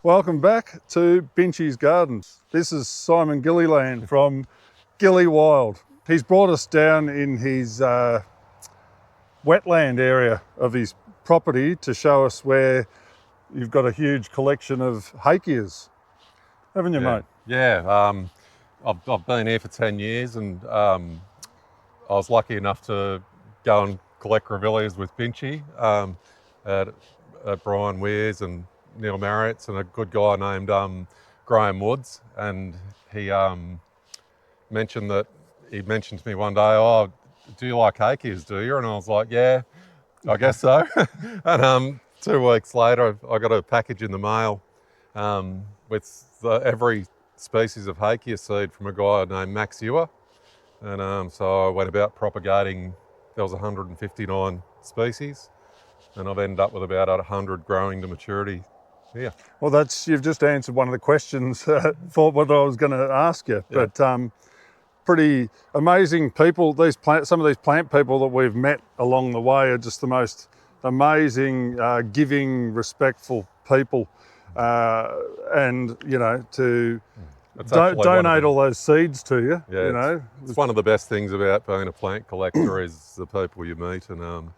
Welcome back to Binchy's Gardens. This is Simon Gilliland from Gilly Wild. He's brought us down in his wetland area of his property to show us where you've got a huge collection of Hakeas, haven't you, mate? Yeah, I've been here for 10 years and I was lucky enough to go and collect grevilleas with Binchy at Brian Weir's and Neil Marriott's and a good guy named Graham Woods, and he mentioned to me one day, "Oh, do you like Hakeas, do you?" And I was like, "Yeah, I guess so." And 2 weeks later, I got a package in the mail with every species of Hakea seed from a guy named Max Ewer. And so I went about propagating. There was 159 species, and I've ended up with about 100 growing to maturity. Yeah. Well, you've just answered one of the questions for what I was going to ask you. Yeah. But pretty amazing people. Some of these plant people that we've met along the way are just the most amazing, giving, respectful people. And you know, to donate all those seeds to you. Yeah, you know, it's one of the best things about being a plant collector is the people you meet, and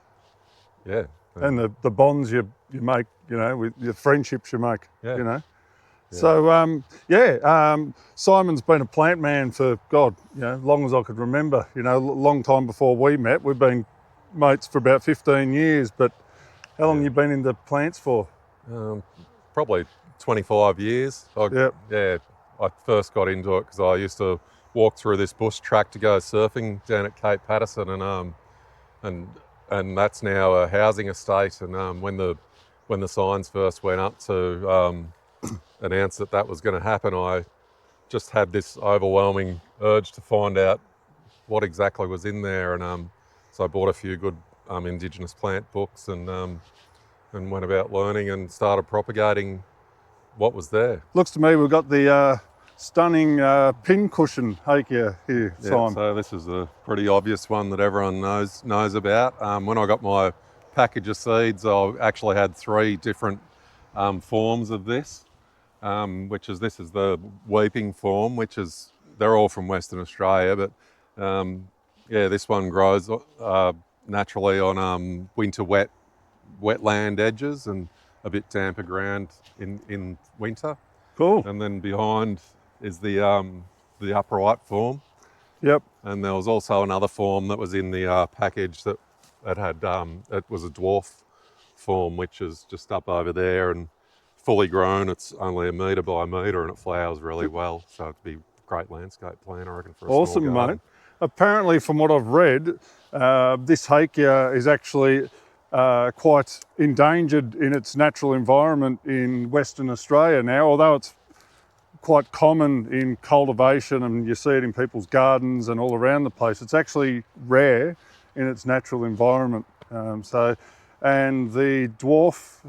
yeah. And the bonds you make, you know, with your friendships you make, Yeah. you know. Yeah. So, Simon's been a plant man for, God, you know, long as I could remember, you know, long time before we met. We've been mates for about 15 years, but how long have you been into plants for? Probably 25 years. Yeah, I first got into it because I used to walk through this bush track to go surfing down at Cape Paterson, and that's now a housing estate. And when the signs first went up to announce that was going to happen, I just had this overwhelming urge to find out what exactly was in there, and so I bought a few good Indigenous plant books and went about learning and started propagating what was there. Looks to me we've got the stunning pincushion Hakea here, Yeah, Simon. so this is a pretty obvious one that everyone knows about. When I got my package of seeds, I actually had 3 different forms of this, this is the weeping form, they're all from Western Australia, but this one grows naturally on winter wetland edges and a bit damper ground in winter. Cool. And then behind is the upright form. Yep. And there was also another form that was in the package that had it was a dwarf form, which is just up over there and fully grown. It's only 1 metre by 1 metre and it flowers really well. So it'd be a great landscape plant, I reckon, for a awesome, small garden. Mate. Apparently, from what I've read, this Hakea is actually quite endangered in its natural environment in Western Australia now, although it's quite common in cultivation and you see it in people's gardens and all around the place. It's actually rare in its natural environment. And the dwarf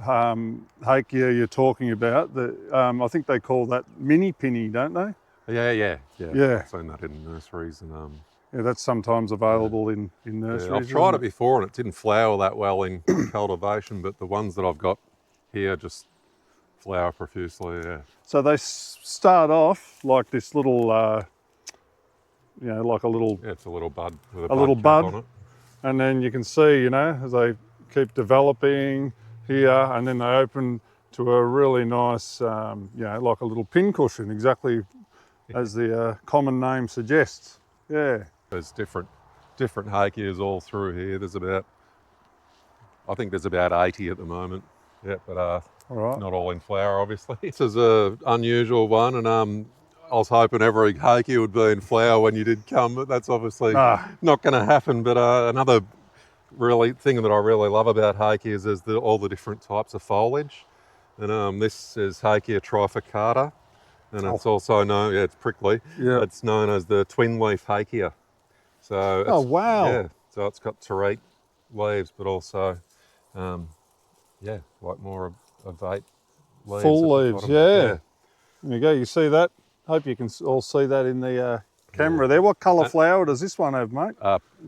Hakea you're talking about, I think they call that mini pinny, don't they? Yeah. Yeah. I've seen that in nurseries and yeah, that's sometimes available in nurseries. Yeah, I've tried it before and it didn't flower that well in cultivation, but the ones that I've got here just flower profusely. Yeah. So they start off like this little, like a little. Yeah, it's a little bud with a little bud on it. And then you can see, you know, as they keep developing here, and then they open to a really nice, like a little pincushion, exactly as the common name suggests. Yeah. There's different Hakeas all through here. I think there's about 80 at the moment. Yeah, but all right. Not all in flower, obviously. This is an unusual one, and I was hoping every Hakea would be in flower when you did come, but that's obviously not going to happen. But another thing that I really love about Hakeas is all the different types of foliage. And this is Hakea trifurcata, and it's also known, it's prickly. Yeah. It's known as the twin leaf Hakea. So wow. Yeah, so it's got terete leaves, but also, like more ovate leaves. Full leaves, yeah. There you go, you see that? Hope you can all see that in the camera there. What colour flower does this one have, mate?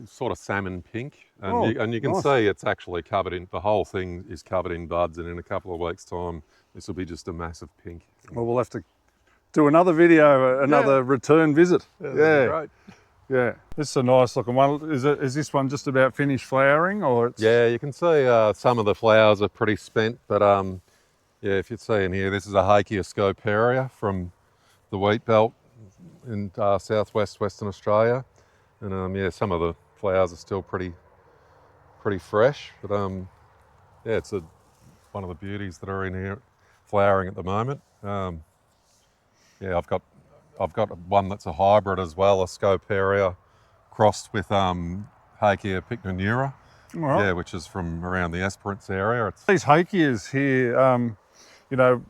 Sort of salmon pink. And you can see it's actually covered in, the whole thing is covered in buds, and in a couple of weeks' time, this will be just a massive pink. Well, we'll have to do another video, another return visit. Yeah, Yeah. great. Yeah, this is a nice looking one. Is this one just about finished flowering, or it's... Yeah, you can see some of the flowers are pretty spent, but yeah, if you see in here, this is a Hakea scoparia from the wheat belt in southwest Western Australia, and yeah, some of the flowers are still pretty fresh, but yeah, it's one of the beauties that are in here flowering at the moment. Yeah, I've got one that's a hybrid as well, a scoparia crossed with Hakea pycnonura, Right. yeah, which is from around the Esperance area. These Hakeas here, you know,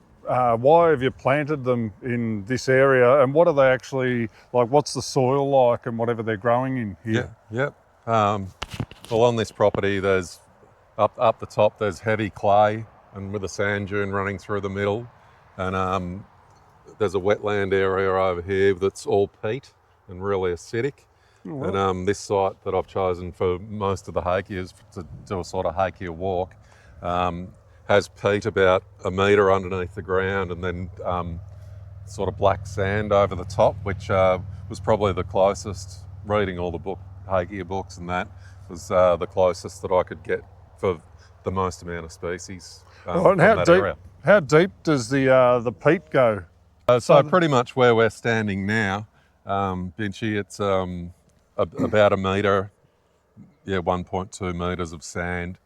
why have you planted them in this area, and what are they actually like? What's the soil like, and whatever they're growing in here? Yeah, well, on this property, there's up the top, there's heavy clay, and with a sand dune running through the middle, and there's a wetland area over here that's all peat and really acidic. Oh, wow. And this site that I've chosen for most of the Hakeas to do a sort of Hakea walk has peat about 1 metre underneath the ground, and then sort of black sand over the top, which was probably the closest, reading all the Hakea books, and that was the closest that I could get for the most amount of species. And how deep does the peat go? So pretty much where we're standing now, Binchy, it's about 1 metre, yeah, 1.2 metres of sand,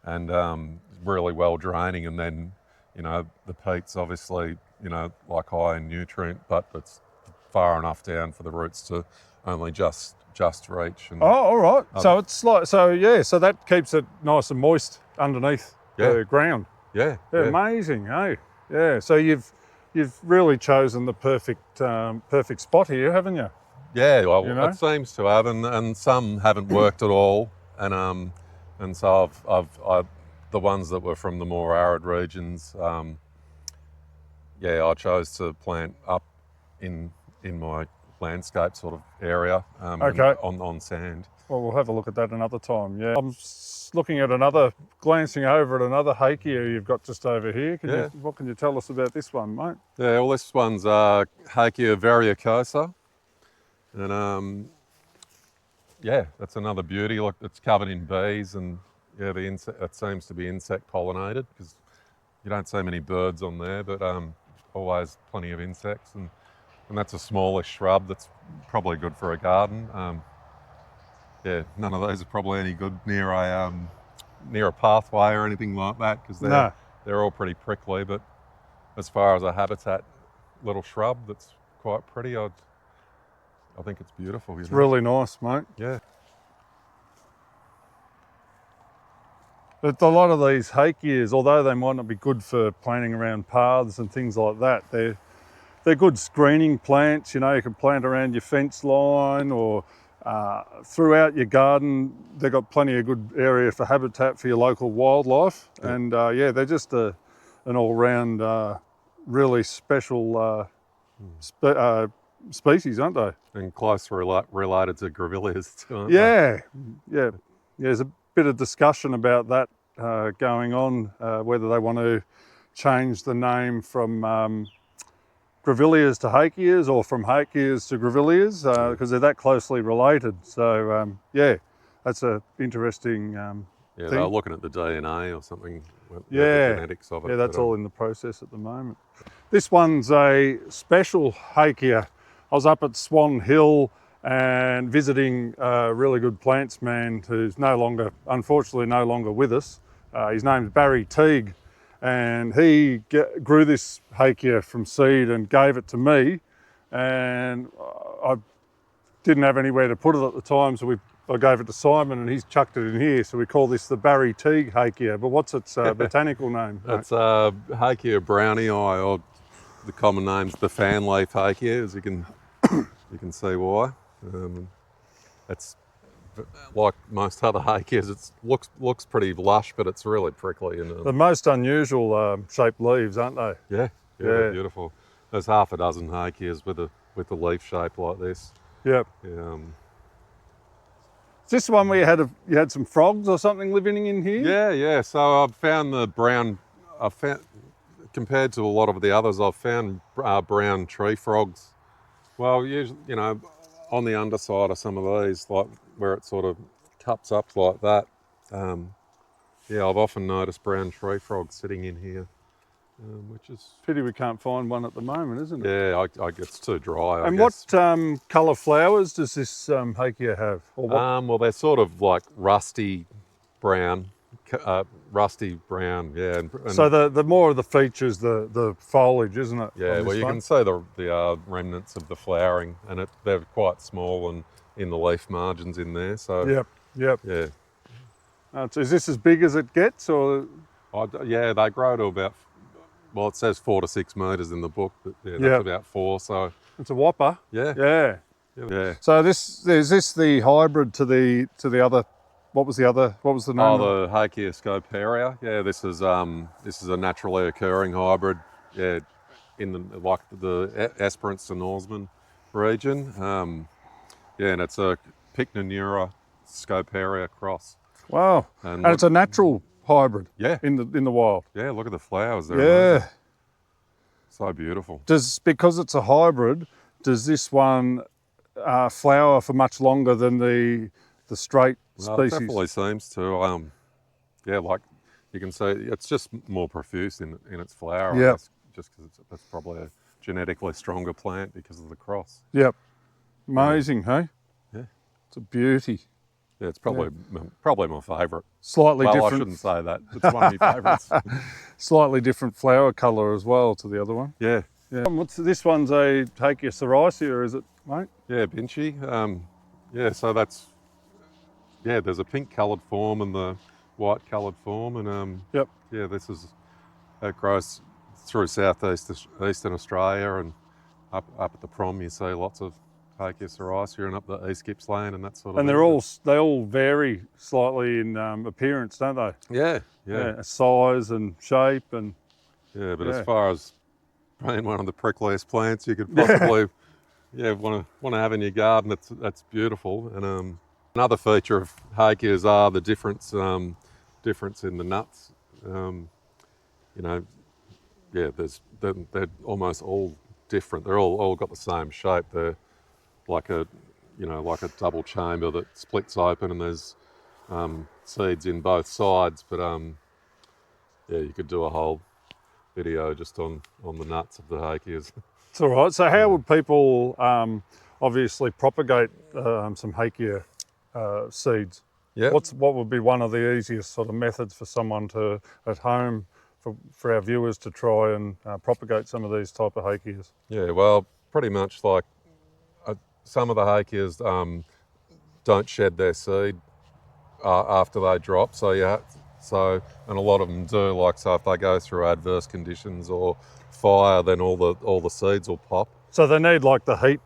and really well draining. And then, you know, the peat's obviously, you know, like high in nutrient, but it's far enough down for the roots to only just reach. And, Oh, all right. So it's like, so that keeps it nice and moist underneath the ground. Yeah. Amazing, eh? Yeah. So you've really chosen the perfect spot here, haven't you? Yeah, well, You know? it seems to have, and some haven't worked at all, and so I've the ones that were from the more arid regions, yeah, I chose to plant up in my landscape sort of area, Okay. on sand. Well, we'll have a look at that another time. Yeah. I'm looking at glancing over at another Hakea you've got just over here. What can you tell us about this one, mate? Yeah, well, this one's Hakea varieties, and yeah, that's another beauty. Look, it's covered in bees, and yeah, it seems to be insect pollinated, because you don't see many birds on there, but always plenty of insects, and that's a smallish shrub that's probably good for a garden. Yeah, none of those are probably any good near a pathway or anything like that, because they're all pretty prickly. But as far as a habitat little shrub that's quite pretty, I think it's beautiful. It's really nice, mate. Yeah. But a lot of these Hakeas, although they might not be good for planting around paths and things like that, they're good screening plants. You know, you can plant around your fence line or throughout your garden. They've got plenty of good area for habitat for your local wildlife. Yeah. And yeah, they're just an all-round really special species, aren't they? And close related to grevilleas too, aren't they? Yeah. There's a bit of discussion about that going on, whether they want to change the name from grevilleas to Hakeas, or from Hakeas to grevilleas, because they're that closely related. So yeah, that's an interesting thing. They're looking at the DNA or something, the genetics of it. Yeah, that's all in the process at the moment. This one's a special Hakea. I was up at Swan Hill and visiting a really good plants man who's unfortunately no longer with us. His name's Barry Teague, and he grew this Hakea from seed and gave it to me, and I didn't have anywhere to put it at the time, so I gave it to Simon, and he's chucked it in here. So we call this the Barry Teague Hakea. But what's its botanical name? It's Hakea brownie eye, or the common name's the fan leaf Hakea, as you can see why. It's like most other Hakeas. It looks pretty lush, but it's really prickly. And the most unusual shaped leaves, aren't they? Yeah, beautiful. There's half a dozen Hakeas with a leaf shape like this. Yep. Yeah, is this one where you had some frogs or something living in here? Yeah. So I've found compared to a lot of the others, I've found brown tree frogs. Well, usually, you know, on the underside of some of these, like where it sort of cups up like that. Yeah, I've often noticed brown tree frogs sitting in here, which is... Pity we can't find one at the moment, isn't it? Yeah, it's too dry, And I guess. what colour flowers does this Hakea have? Or what? Well, they're sort of like rusty brown, yeah. And So the more of the features, the foliage, isn't it? yeah, on well, this you one? can see the remnants of the flowering, and they're quite small and in the leaf margins in there. So Yep, yep. yeah, Is this as big as it gets, or? yeah, they grow to about, well, it says 4 to 6 metres in the book, but yeah, that's Yep. about 4. So It's a whopper. yeah, Yeah. yeah. So is this the hybrid to the other? What was the name? Oh, of it? the Hakea scoparia. Yeah, this is a naturally occurring hybrid. Yeah, in the Esperance to Norseman region. Yeah, and it's a Pycnonura scoparia cross. Wow. And it's a natural hybrid. Yeah. In the wild. Yeah, look at the flowers. They're Yeah. amazing. So beautiful. Because it's a hybrid, does this one flower for much longer than the straight Well, it species? definitely seems to. Yeah, like you can see, it's just more profuse in its flower. Yeah. I guess, just because that's probably a genetically stronger plant because of the cross. Yep. Amazing, hey? Yeah. It's a beauty. Yeah, it's probably my favourite. Slightly Well, I different. shouldn't say that. It's one of my favourites. Slightly different flower colour as well to the other one. Yeah. Yeah. This one's a Hakea sericea, is it, mate? Yeah, Binchy. Yeah, so that's, yeah, there's a pink coloured form and the white coloured form, and Yep. yeah, it grows through eastern Australia, and up at the Prom you see lots of Hakea sericea, and up the East Gippsland and that sort of And thing. they all vary slightly in appearance, don't they? Yeah. Size and shape and Yeah, but Yeah. as far as being one of the prickliest plants you could possibly want to have in your garden, that's beautiful. And another feature of Hakeas are the difference in the nuts. You know, yeah, they're almost all different. They're all got the same shape. They're like a double chamber that splits open, and there's seeds in both sides. But yeah, you could do a whole video just on the nuts of the Hakeas. it's all right. So how would people obviously propagate some Hakea seeds? Yeah. What would be one of the easiest sort of methods for someone to at home for our viewers to try and propagate some of these type of Hakeas? Yeah, well, pretty much like some of the Hakeas don't shed their seed after they drop. And a lot of them do. Like, so if they go through adverse conditions or fire, then all the seeds will pop. So they need like the heat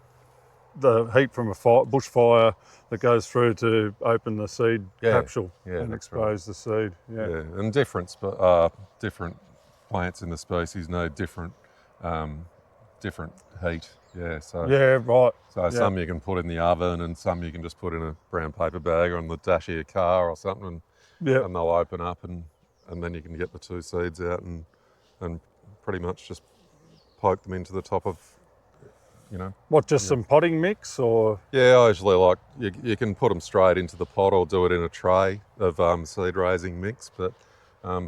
from a bushfire that goes through to open the seed capsule and that's expose the seed. Yeah. Yeah, and different plants in the species need different heat. Yeah, so Yeah, right. So some you can put in the oven, and some you can just put in a brown paper bag or on the dash of your car or something, and they'll open up, and then you can get the two seeds out and pretty much just poke them into the top of, you know. What, just some potting mix or? Yeah, I usually like, you can put them straight into the pot or do it in a tray of seed raising mix, but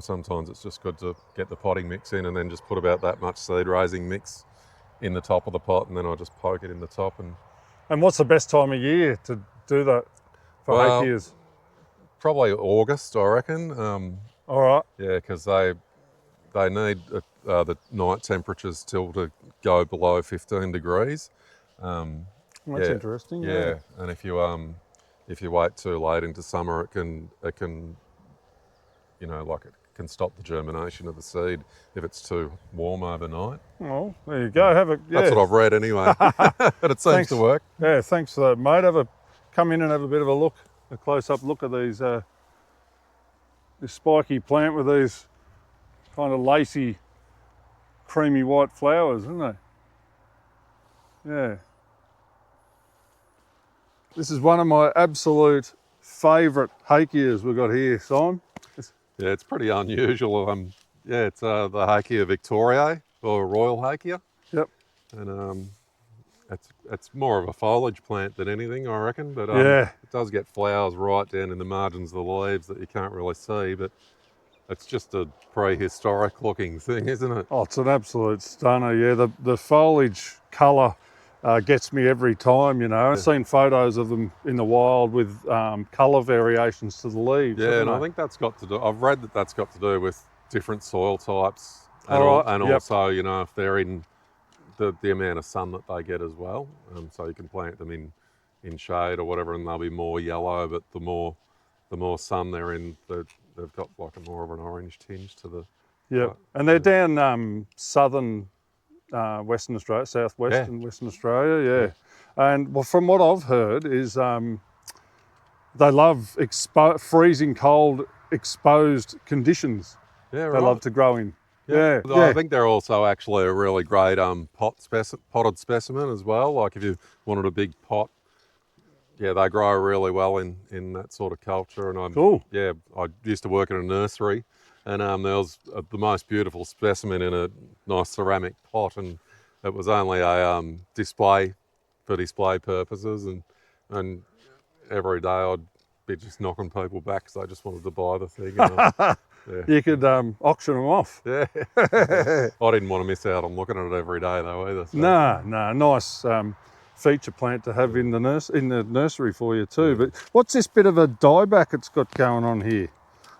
sometimes it's just good to get the potting mix in and then just put about that much seed raising mix in the top of the pot, and then I'll just poke it in the top. And what's the best time of year to do that for Hakeas? Probably August, I reckon. All right. Yeah, because they need the night temperatures still to go below 15 degrees. That's interesting. Yeah, and if you wait too late into summer, it can it can stop the germination of the seed if it's too warm overnight. Oh, there you go. That's what I've read anyway. But it seems to work. Yeah, thanks for that, mate. Come in and have a bit of a close-up look at these this spiky plant with these kind of lacy, creamy white flowers, isn't they? Yeah. This is one of my absolute favourite Hakeas we've got here, Simon. Yeah, it's pretty unusual. Yeah, it's the Hakea Victoriae, or Royal Hakea. Yep. And it's more of a foliage plant than anything, I reckon. But Yeah. it does get flowers right down in the margins of the leaves that you can't really see. But it's just a prehistoric looking thing, isn't it? Oh, it's an absolute stunner. Yeah, the foliage colour gets me every time, you know. I've seen photos of them in the wild with colour variations to the leaves. Yeah, and I haven't think that's got to do, I've read that that's got to do with different soil types and, All right, and yep. also, you know, if they're in the amount of sun that they get as well. So you can plant them in shade or whatever and they'll be more yellow, but the more sun they're in, they've got like a more of an orange tinge to the... they? Yep. And they're down southern Western Australia, southwestern Western Australia, yeah. And well, from what I've heard is they love freezing cold, exposed conditions. Yeah, They right. love to grow in. Yeah, I think they're also actually a really great potted specimen as well. Like if you wanted a big pot, yeah, they grow really well in that sort of culture. And Cool. Yeah, I used to work in a nursery, and there was the most beautiful specimen in a nice ceramic pot, and it was only a display for display purposes, and every day I'd be just knocking people back because I just wanted to buy the thing. And You could auction them off. yeah. I didn't want to miss out on looking at it every day though either. So. No, nice feature plant to have in the nursery for you too. But what's this bit of a dieback it's got going on here?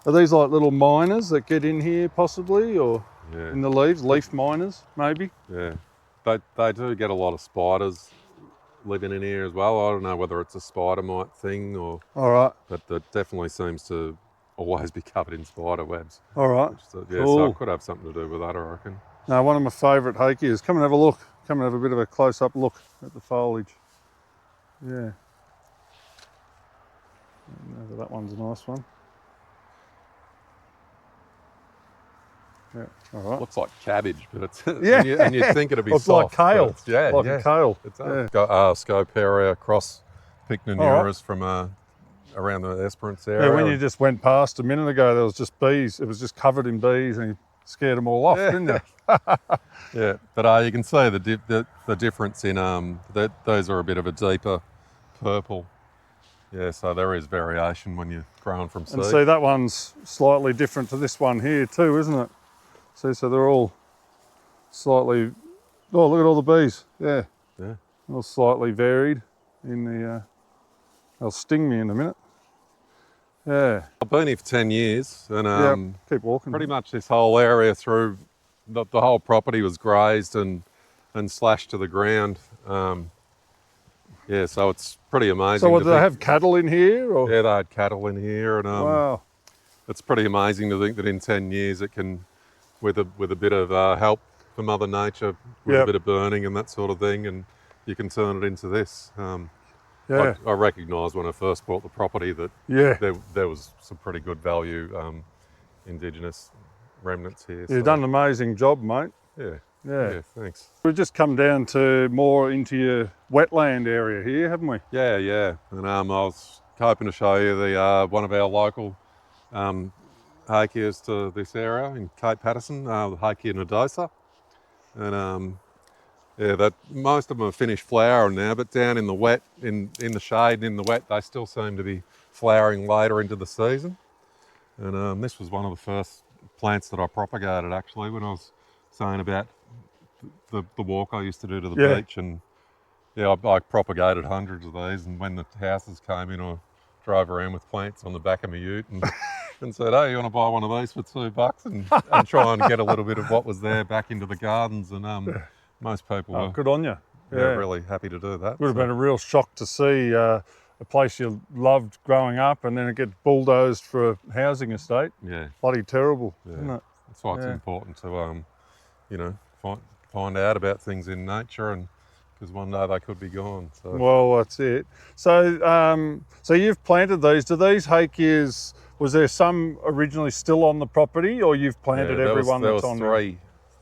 Are these like little miners that get in here possibly, or in the leaves, leaf miners maybe? Yeah, they do get a lot of spiders living in here as well. I don't know whether it's a spider mite thing or... All right. But it definitely seems to always be covered in spider webs. All right. Yeah, cool. So it could have something to do with that, I reckon. Now, one of my favourite Hakeas. Come and have a look. Come and have a bit of a close-up look at the foliage. Yeah. That one's a nice one. Yeah, all right. Looks like cabbage, but it's... Yeah. and you'd think it'd be it's soft. like kale. It's, yeah, like a kale. It's yeah. got Scoparia cross Pycnonuras from around the Esperance area. Yeah, when you just went past a minute ago, there was just bees. It was just covered in bees and you scared them all off, didn't you? Yeah, but you can see the difference in those are a bit of a deeper purple. Yeah, so there is variation when you're growing from seed. And see, that one's slightly different to this one here too, isn't it? See, so they're all slightly... Oh, look at all the bees. Yeah. Yeah. All slightly varied in the... they'll sting me in a minute. Yeah. I've been here for 10 years and keep walking. pretty much this whole area through, the whole property was grazed and slashed to the ground. Yeah, so it's pretty amazing. So what, do they have cattle in here? Or? Yeah, they had cattle in here, and wow. It's pretty amazing to think that in 10 years it can, with a bit of help from Mother Nature, with a bit of burning and that sort of thing, and you can turn it into this. Yeah. I recognised when I first bought the property that there was some pretty good value Indigenous remnants here. You've done an amazing job, mate. Yeah, thanks. We've just come down to more into your wetland area here, haven't we? Yeah. And I was hoping to show you the one of our local Hakeas to this area in Cape Paterson, the Hakea nodosa. And that most of them are finished flowering now, but down in the wet, in the shade and in the wet, they still seem to be flowering later into the season. And this was one of the first plants that I propagated actually when I was saying about the walk I used to do to the beach. And I propagated hundreds of these, and when the houses came in, I drove around with plants on the back of my ute and said, hey, you want to buy one of these for $2 and try and get a little bit of what was there back into the gardens. And most people were good on you. really happy to do that. Would have been a real shock to see a place you loved growing up and then it gets bulldozed for a housing estate. Yeah. Bloody terrible, isn't it? That's why it's important to, find out about things in nature, and because one day they could be gone. So. Well, that's it. So, so you've planted these. Do these Hakeas, was there some originally still on the property, or you've planted everyone that's on there?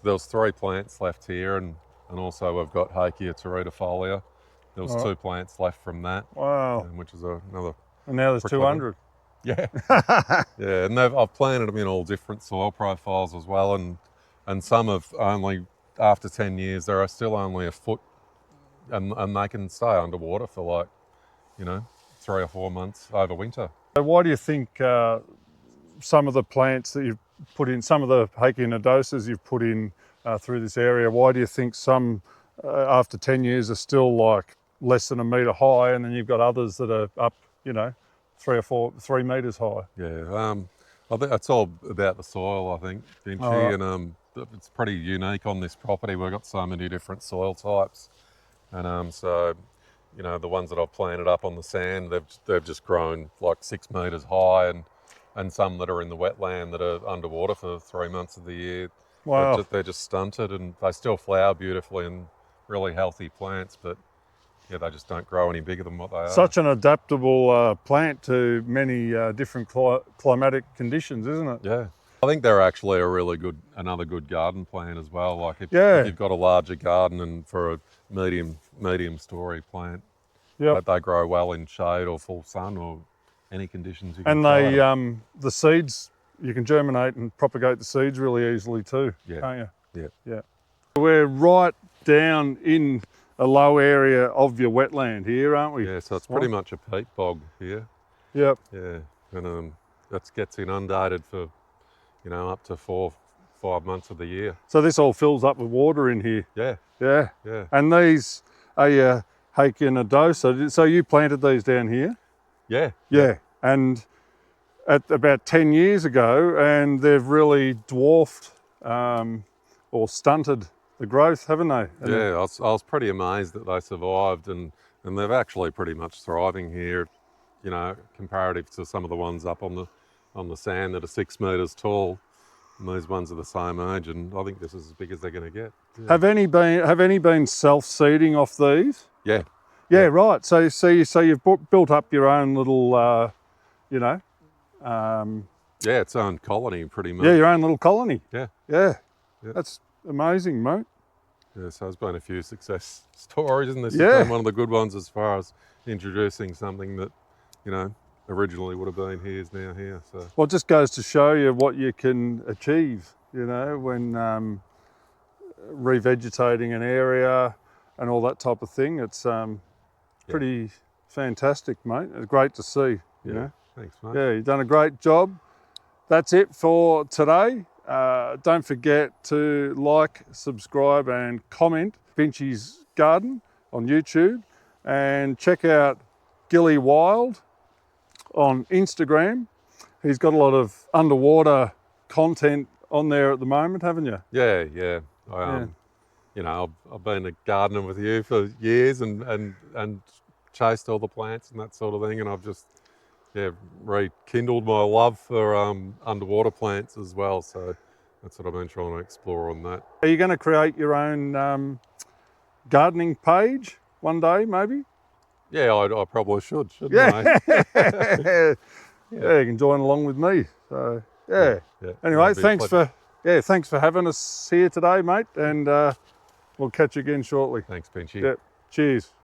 There was 3 plants left here, and also we've got Hakea teratifolia. There was 2 plants left from that. Wow. Which is another... And now there's 200. Yeah, yeah, and I've planted them in all different soil profiles as well, and some have only, after 10 years, there are still only a foot, and they can stay underwater for like, 3 or 4 months over winter. So why do you think some of the plants that you've put in, some of the Hakea nodosas you've put in through this area, why do you think some after 10 years are still like less than a metre high, and then you've got others that are up, 3 metres high? Yeah, I think it's all about the soil, I think, Vinci, Right. and it's pretty unique on this property. We've got so many different soil types, and so the ones that I've planted up on the sand, they've just grown like 6 metres high, and some that are in the wetland that are underwater for 3 months of the year. Wow. They're just stunted, and they still flower beautifully and really healthy plants, but yeah, they just don't grow any bigger than what they are. Such an adaptable plant to many different climatic conditions, isn't it? Yeah. I think they're actually another good garden plant as well. Like if Yeah. you've got a larger garden and for a medium story plant, Yep. they grow well in shade or full sun or any conditions you can And try they, them. the seeds, you can germinate and propagate the seeds really easily too, Yeah. can't you? Yeah. Yeah. We're right down in a low area of your wetland here, aren't we? Yeah, so it's pretty much a peat bog here. Yep. Yeah, and that gets inundated for, up to 4-5 months of the year. So this all fills up with water in here. Yeah, Yeah. yeah. And these are your Hakea nodosa. So you planted these down here? Yeah. Yeah. And at about 10 years ago, and they've really dwarfed or stunted the growth, haven't they? Yeah, I was pretty amazed that they survived, and they're actually pretty much thriving here, comparative to some of the ones up on the sand that are 6 metres tall. And these ones are the same age, and I think this is as big as they're going to get. Yeah. Have any been self-seeding off these? Yeah. Yeah, right. So you've built up your own little, Yeah, its own colony pretty much. yeah, your own little colony. Yeah. Yeah. Yeah. That's amazing, mate. Yeah, so there's been a few success stories, and this has Yeah. been one of the good ones as far as introducing something that, originally would have been here is now here. So Well, it just goes to show you what you can achieve, when revegetating an area and all that type of thing. It's pretty fantastic, mate. It's great to see, you know. Thanks, mate. Yeah, you've done a great job. That's it for today. Don't forget to like, subscribe and comment Vinci's Garden on YouTube, and check out Gilly Wild on Instagram. He's got a lot of underwater content on there at the moment, haven't you? Yeah, yeah. I've been a gardener with you for years and chased all the plants and that sort of thing, and I've just rekindled my love for underwater plants as well. So that's what I've been trying to explore on that. Are you going to create your own gardening page one day, maybe? Yeah, I probably shouldn't I? Yeah, you can join along with me. So yeah. Anyway, thanks for having us here today, mate, and we'll catch you again shortly. Thanks, Pinchy. Yep. Cheers.